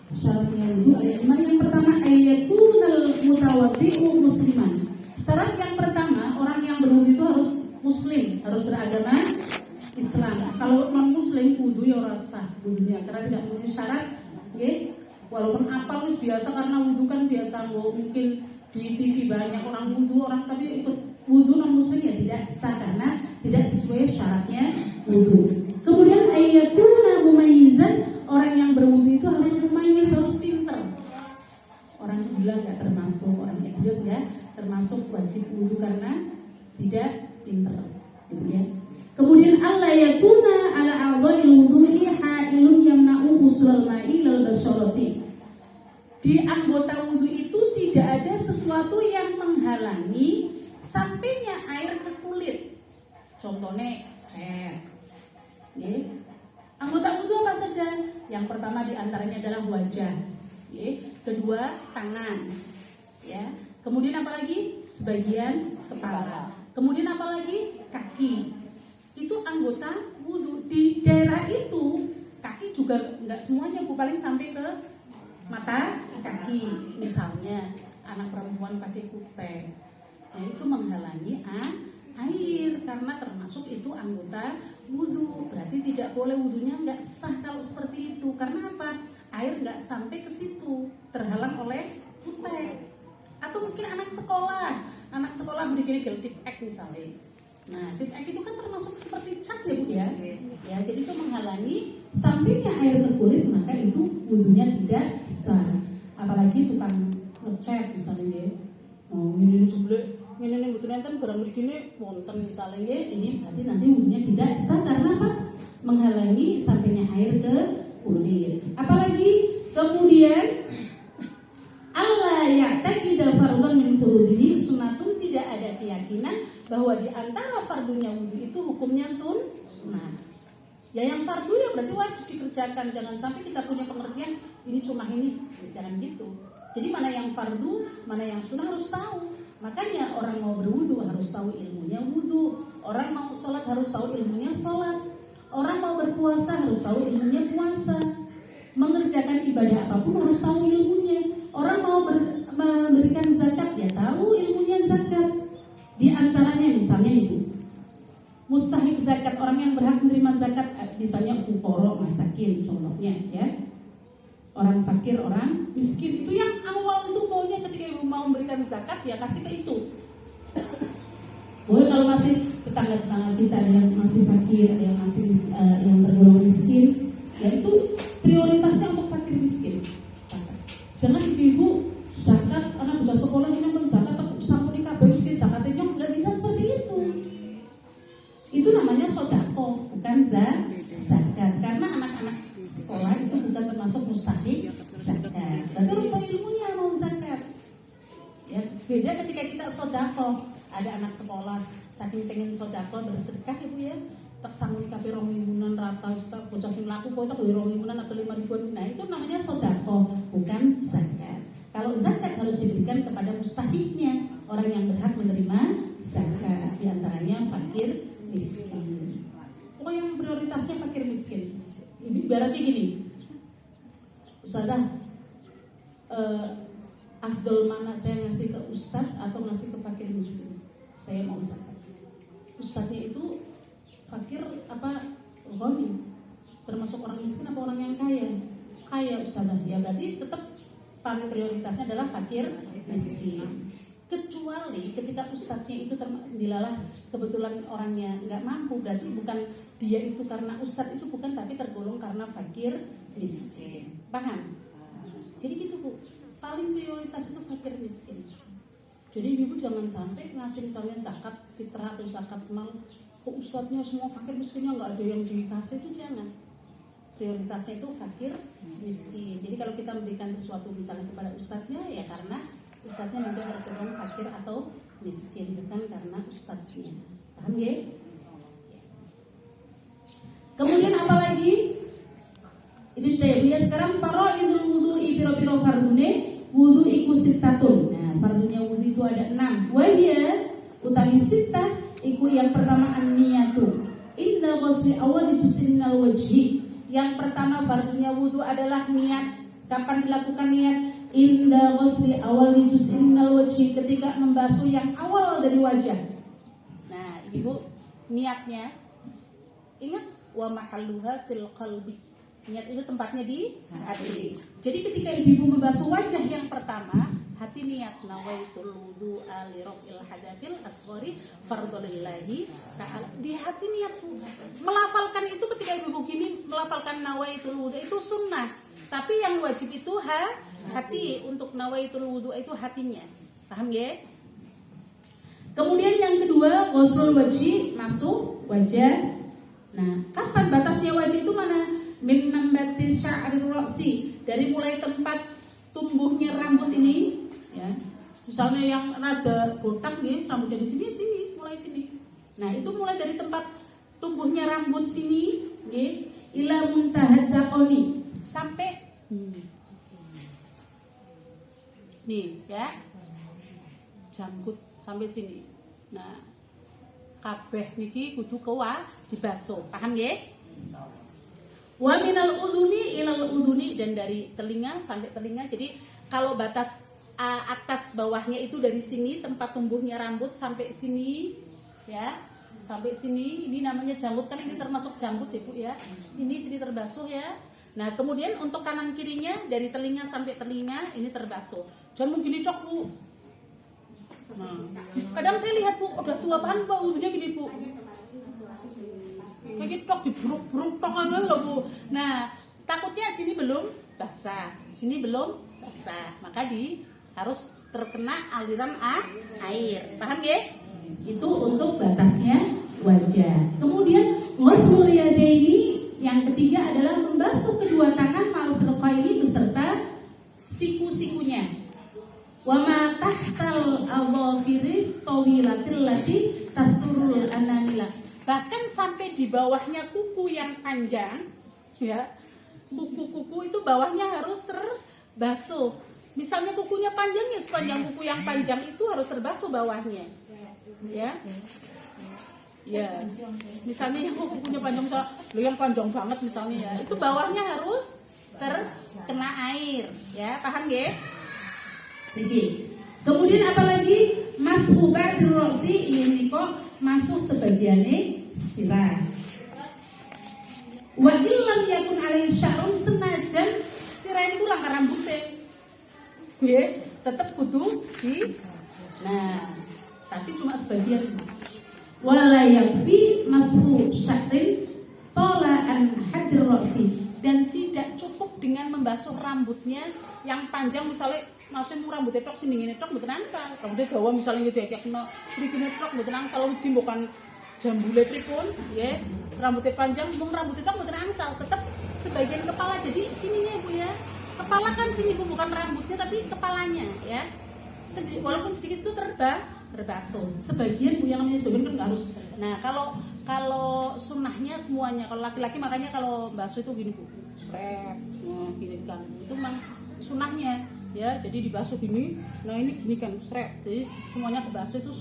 Syaratnya wudu ayat 5. Yang pertama ayatunal mutawaddi'u musliman. Syarat yang pertama, orang yang berwudu itu harus muslim, harus beragama Islam. Kalau non muslim wudu ya rasa wudunya karena tidak memenuhi syarat, okay? Walaupun apal biasa karena wudu kan biasa, mungkin di TV banyak orang wudu, orang tapi ikut wudu non muslim ya tidak sah karena tidak sesuai syaratnya wudu. Kemudian ayatuna mumayyizan, orang yang berwudu itu harus mumayyiz, harus pintar. Orang gila nggak termasuk, orang yang idiot nggak termasuk wajib wudu karena tidak pintar. Kemudian Allah yakuna ala a'dha'il wudu'i ha'ilun yamna'u usul ma'i lal basyarati. Di anggota wudu itu tidak ada sesuatu yang menghalangi sampainya air ke kulit. Contohnya air. Anggota wudu apa saja? Yang pertama diantaranya adalah wajah, kedua tangan, kemudian apa lagi? Sebagian kepala, kemudian apa lagi? Kaki. Itu anggota wudu. Di daerah itu kaki juga nggak semuanya, paling sampai ke mata kaki. Misalnya anak perempuan pakai kutek, itu menghalangi air karena termasuk itu anggota wudu. Berarti tidak boleh, wudunya nggak sah kalau seperti itu. Karena apa? Air nggak sampai ke situ, terhalang oleh kutek. Atau mungkin anak sekolah begini tip ek misalnya. Nah, tip ek itu kan termasuk seperti cat ya Bu ya. Ya, jadi itu menghalangi sampainya air ke kulit, maka itu wudunya tidak sah. Apalagi tukang ngecat misalnya, ini jeblek, ini betulnya kan barang begini wonten misalnya, ini berarti nanti wudunya tidak sah karena apa? Menghalangi sampainya air ke kulit. Apalagi kemudian Allah ya'taqida fardhan min furudihi sunnatun, tidak ada keyakinan bahwa di antara fardunya wudu itu hukumnya sunnah. Ya yang fardu ya berarti wajib dikerjakan. Jangan sampai kita punya pengertian ini sunnah ini, jangan gitu. Jadi mana yang fardu, mana yang sunnah harus tahu. Makanya orang mau berwudu harus tahu ilmunya wudu. Orang mau sholat harus tahu ilmunya sholat. Orang mau berpuasa harus tahu ilmunya puasa. Mengerjakan ibadah apapun harus tahu ilmunya. Orang mau memberikan zakat ya tahu ilmunya zakat. Di antaranya misalnya itu mustahik zakat, orang yang berhak menerima zakat misalnya fuqara, masakin contohnya ya. Orang fakir, orang miskin, itu yang awal itu maunya ketika ibu mau memberikan zakat ya kasih ke itu. Boleh kalau masih tetangga-tetangga kita yang masih fakir, yang masih yang tergolong miskin, ya itu prioritasnya untuk fakir miskin. Jangan ibu zakat anak udah sekolah ini pun zakat sampun nikah miskin zakatnya nggak bisa seperti itu. Itu namanya sodako, bukan zakat. Karena anak-anak sekolah itu bukan termasuk mustahik zakat. Berarti harus tahu ilmunya mau zakat. Ya, beda ketika kita sodako. Ada anak sekolah saking pengen sodako bersedekah ibu ya, tak sanggup kabeh 2.000 rata tak bocah sing laku kok tak 2.000 atau 5.000. Nah, itu namanya sedekah, bukan zakat. Kalau zakat harus diberikan kepada mustahiknya, orang yang berhak menerima zakat, di antaranya fakir miskin. Oh, yang prioritasnya fakir miskin. Ini berarti gini. Ustazah, afdol mana saya ngasih ke ustaz atau ngasih ke fakir miskin? Saya mau zakat. Ustaznya itu fakir apa ghani, termasuk orang miskin apa orang yang kaya? Kaya ustazah, ya berarti tetap paling prioritasnya adalah fakir miskin. Kecuali ketika ustaznya itu dilalah kebetulan orangnya nggak mampu, berarti bukan dia itu karena ustaz itu bukan, tapi tergolong karena fakir miskin. Paham? Jadi gitu Bu, paling prioritas itu fakir miskin. Jadi ibu jangan sampai ngasih misalnya zakat fitrah atau zakat mal, kok ustadznya semua fakir miskinnya nggak ada yang dikasih, itu jangan. Prioritasnya itu fakir miskin. Jadi kalau kita memberikan sesuatu misalnya kepada ustadznya ya karena ustadznya nanti tergolong fakir atau miskin, bukan karena ustadznya. Paham ya? Kemudian apa lagi? Ini sudah ya. Sekarang faraidul wudu'i piro-piro fardune wudu iku sittatun. Nah, fardunya wudu itu ada 6. Wahya utawi sittah iku yang pertama an-niyatu. Inna ghusli awwal jusinal wajhi. Yang pertama fardunya wudu adalah niat. Kapan dilakukan niat? Inda ghusli awal juz'in minal wajhi, ketika membasuh yang awal dari wajah. Nah, Ibu, niatnya ingat wa mahalluha fil qalbi. Niat itu tempatnya di hati. Jadi ketika ibu membasuh wajah yang pertama, hati niat nawaitul wudu'a li raf'il hadatsil asghari fardholillahi ta'ala. Di hati niat melafalkan itu ketika ibu begini melafalkan nawaitul wudu' itu sunnah. Tapi yang wajib itu hati, untuk nawaitul wudu' itu hatinya. Paham ya? Kemudian yang kedua, ghusl wajhi, masuk wajah. Nah, kapan batasnya wajah itu mana? Min nambati sya'ri ra'si, dari mulai tempat tumbuhnya rambut ini, ya. Misalnya yang rada botak ya, rambutnya di sini, mulai sini. Nah, itu mulai dari tempat tumbuhnya rambut sini, ya, ila muntahad daqoni, sampai nih, ya. Jangkut sampai sini. Nah, kabeh niki kudu kewa dibasuh. Paham ya? Wa minal udhuni ilal udhuni, dan dari telinga sampai telinga. Jadi kalau batas atas bawahnya itu dari sini tempat tumbuhnya rambut sampai sini, ya. Sampai sini, ini namanya janggut, kan ini termasuk janggut ya Bu ya. Ini sini terbasuh ya. Nah, kemudian untuk kanan kirinya dari telinga sampai telinga ini terbasuh. Jangan begini tok Bu. Nah, kadang saya lihat Bu, udah tua banget Pak, wudhunya gini Bu. Kayak tok diburuk-buruk tok loh Bu. Nah, takutnya sini belum basah, sini belum basah. Maka harus terkena aliran air. Paham ya? Itu untuk batasnya wajah. Kemudian ghusl yadaini, yang ketiga adalah membasuh kedua tangan ma'al ini beserta siku-sikunya. Wa ma tahtal adhafiri tawilatil lati tasturul anamila. Bahkan sampai di bawahnya kuku yang panjang, ya. Kuku-kuku itu bawahnya harus terbasuh. Misalnya kukunya panjang, ya sepanjang kuku yang panjang itu harus terbasuh bawahnya. Ya. Ya, misalnya yang kukunya panjang, yang panjang banget misalnya ya, itu bawahnya harus terkena air, ya, paham ya? Jadi, kemudian apalagi mashu ba'dir ra'si, ini kok masuk sebagiannya sirah. Wa illam yakun alaihi sya'run, senajan sirah itu langkah rambutnya, ya, tetap kudu di. Nah, tapi cuma sebagian. Wala yakfi mashu sya'rin tola'an hadir ra'si, dan tidak cukup dengan membasuh rambutnya yang panjang, misalnya masih rambutnya tok sini ngene tok mboten angsal. Rambutnya dawa misalnya ngene kena srigine tok mboten angsal, wedi bukan jambule pripun, ya. Rambutnya panjang mung rambutnya tok mboten angsal, tetap sebagian kepala. Jadi sininya Bu ya. Kepala kan sini Bu, bukan rambutnya tapi kepalanya, ya. Walaupun sedikit itu terbasuh. Sebagian Bu, yang namanya sebagian kan nggak harus. Nah, kalau sunnahnya semuanya. Kalau laki-laki makanya kalau basuh itu gini Bu, sret, gini kan. Itu memang sunnahnya, ya. Jadi dibasuh gini. Nah ini gini kan, sret. Jadi semuanya kebasuh itu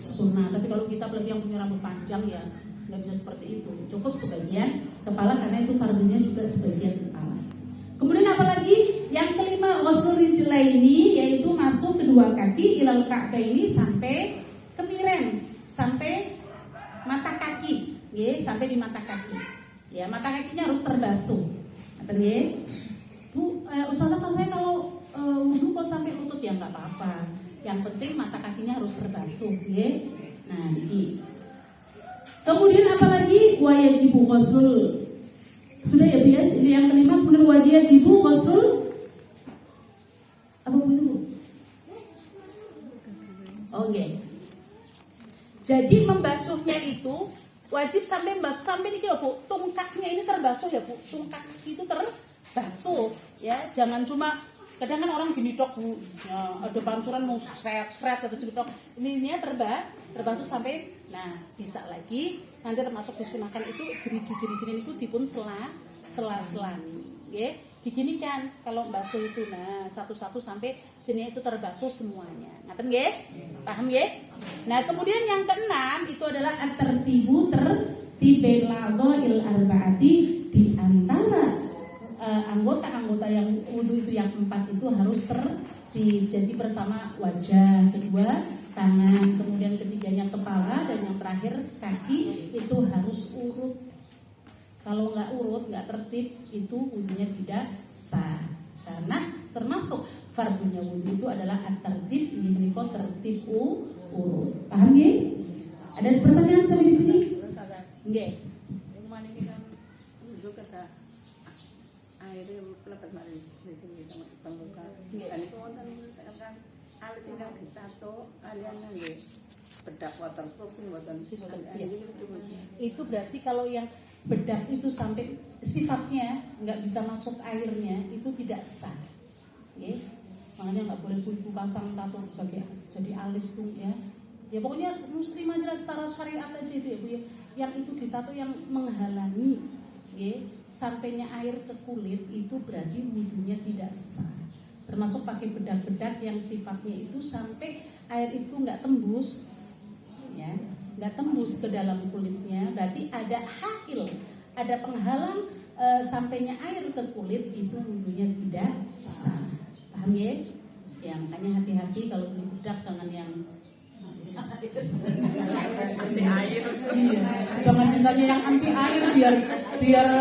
sunnah. Tapi kalau kita apalagi yang punya rambut panjang ya nggak bisa seperti itu. Cukup sebagian kepala, karena itu fardunya juga sebagian kepala. Kemudian apalagi yang kelima, ghusl rijlaini, yaitu masuk kedua kaki ilal ka'baini, sampai kemiren, sampai mata kaki, ya, sampai di mata kaki. Ya, mata kakinya harus terbasuh. Ngerti ya? Bu, Ustazah saya kalau wudu kok sampai lutut, ya nggak apa-apa. Yang penting mata kakinya harus terbasuh, ya. Nah, ini. Kemudian apalagi wajibu ghusl. Sudah ya Bu ya, yang kelima, kemudian wajibu ghusl apa itu? Oke. Jadi membasuhnya itu wajib sampai ini loh Bu, tungkaknya ini terbasuh ya Bu, tungkak itu terbasuh, ya. Jangan cuma kadang kan orang gini tok Bu, ya, ada pancuran mau seret atau gitu tok. Ininya terbasuh sampai. Nah, bisa lagi nanti termasuk disunahkan itu geriji-geriji itu dipun sela-selani, ya. Begini kan kalau basuh itu, nah satu-satu sampai sini itu terbasuh semuanya. Ngaten nggih? Paham nggih? Nah, kemudian yang keenam itu adalah at-tertibu tertibel ladha'il arba'ati, di antara anggota-anggota yang wudhu itu yang 4 itu harus tertib. Jadi bersama wajah, kedua tangan, kemudian ketiganya kepala, dan yang terakhir kaki itu harus urut. Kalau nggak urut, nggak tertib, itu wudhunya tidak sah. Karena termasuk fardunya wudhu itu adalah at-tertib, ini tertib urut. Paham ya? Ada pertanyaan sampai di sini? Nggih. Yang mana ini kan wudhu kata airnya lepas mari di sama pembuka. Kan itu wonten sekarang alit sing ditato alian nggih bedak waterproof sing mboten. Itu berarti kalau yang bedak itu sampai sifatnya nggak bisa masuk airnya, itu tidak sah. Okay? Makanya nggak boleh ibu pasang tato sebagai jadi alis tuh ya. Ya pokoknya muslim aja secara syariat aja itu ya Bu ya. Yang itu ditato yang menghalangi ya, sampainya air ke kulit, itu berarti wudhunya tidak sah. Termasuk pakai bedak-bedak yang sifatnya itu sampai air itu nggak tembus ya, nggak tembus ke dalam kulitnya, berarti ada hail, ada penghalang sampainya air ke kulit, itu wudhunya tidak sah. Paham ya? Ya makanya hati-hati kalau beli bedak, jangan yang anti air. Iya. Jangan mintanya yang anti air biar